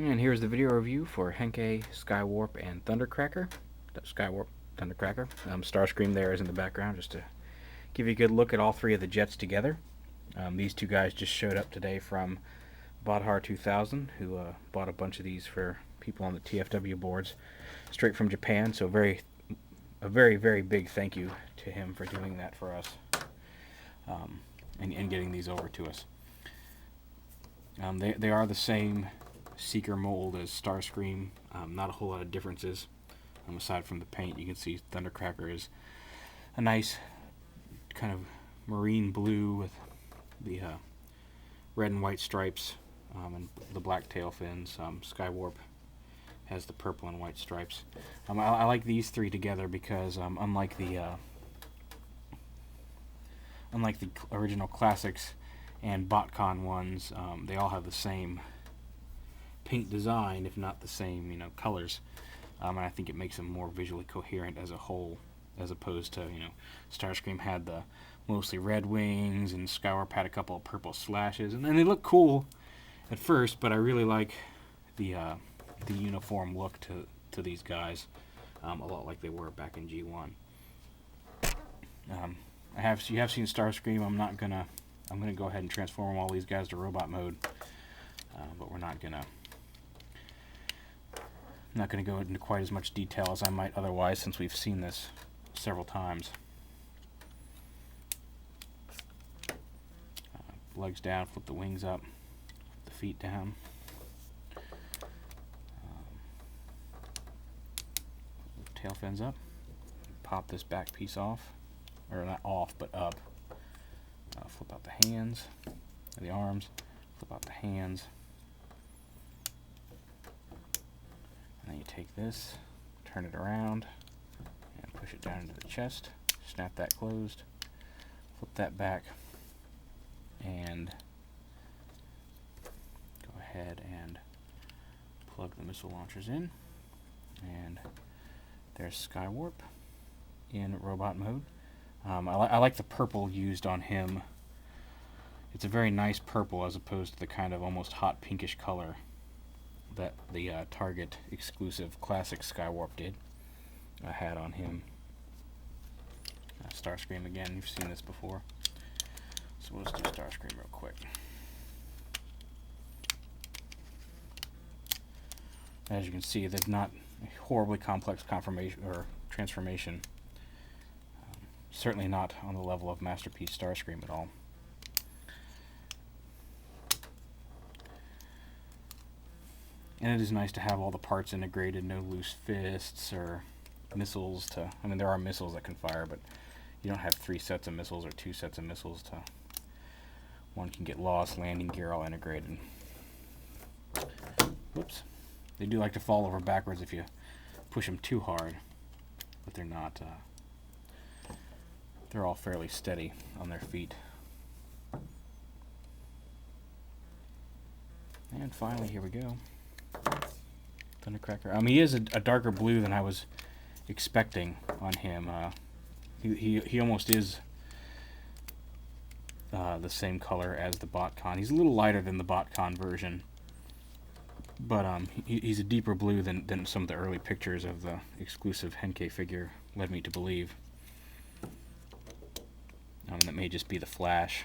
And here's the video review for Henkei, Skywarp and Thundercracker. Skywarp, Thundercracker. Starscream there is in the background just to give you a good look at all three of the jets together. These two guys just showed up today from Bodhar 2000, who bought a bunch of these for people on the TFW boards straight from Japan. So a very, very big thank you to him for doing that for us and getting these over to us. They are the same Seeker mold as Starscream. Not a whole lot of differences aside from the paint. You can see Thundercracker is a nice kind of marine blue with the red and white stripes and the black tail fins. Skywarp has the purple and white stripes. I like these three together because unlike the original classics and BotCon ones, they all have the same paint design, if not the same, colors. And I think it makes them more visually coherent as a whole, as opposed to, Starscream had the mostly red wings, and Skywarp had a couple of purple slashes, and they look cool at first, but I really like the uniform look to these guys, a lot like they were back in G1. You have seen Starscream. I'm gonna go ahead and transform all these guys to robot mode, but we're not gonna go into quite as much detail as I might otherwise, since we've seen this several times. Legs down, flip the wings up, flip the feet down. Tail fins up. Pop this back piece off, or not off, but up. Flip out the hands, the arms, flip out the hands. And then you take this, turn it around, and push it down into the chest. Snap that closed, flip that back, and go ahead and plug the missile launchers in. And there's Skywarp in robot mode. I like the purple used on him. It's a very nice purple as opposed to the kind of almost hot pinkish color that the Target exclusive classic Skywarp had on him. Starscream again, you've seen this before. So let's do Starscream real quick. As you can see, there's not a horribly complex conformation or transformation. Certainly not on the level of Masterpiece Starscream at all. And it is nice to have all the parts integrated, no loose fists or missiles to... I mean, there are missiles that can fire, but you don't have 3 sets of missiles or 2 sets of missiles to... One can get lost, landing gear all integrated. Whoops. They do like to fall over backwards if you push them too hard, but they're not... they're all fairly steady on their feet. And finally, here we go. Thundercracker. He is a darker blue than I was expecting on him. He almost is the same color as the BotCon. He's a little lighter than the BotCon version, but he's a deeper blue than some of the early pictures of the exclusive Henkei figure led me to believe. That may just be the flash.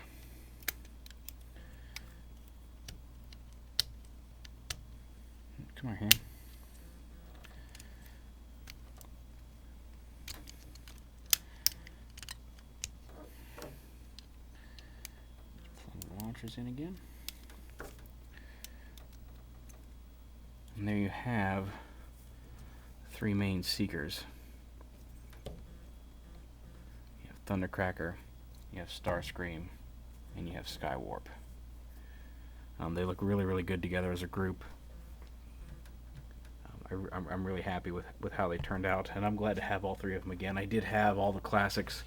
Come on here. Plug the launchers in again. And there you have 3 main Seekers. You have Thundercracker, you have Starscream, and you have Skywarp. They look really, really good together as a group. I'm really happy with how they turned out, and I'm glad to have all 3 of them again. I did have all the classics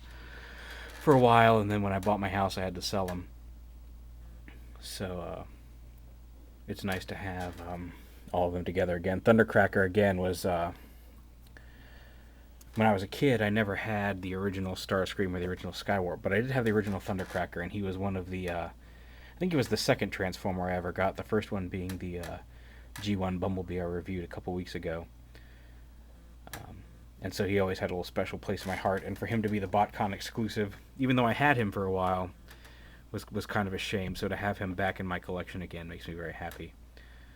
for a while, and then when I bought my house I had to sell them. So it's nice to have all of them together again. Thundercracker again was... when I was a kid, I never had the original Starscream or the original Skywarp, but I did have the original Thundercracker, and he was one of the... I think he was the second Transformer I ever got, the first one being the G1 Bumblebee I reviewed a couple weeks ago. And so he always had a little special place in my heart. And for him to be the BotCon exclusive, even though I had him for a while, was kind of a shame. So to have him back in my collection again makes me very happy.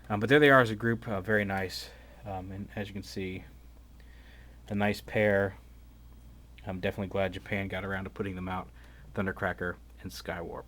But there they are as a group, very nice. And as you can see, a nice pair. I'm definitely glad Japan got around to putting them out, Thundercracker and Skywarp.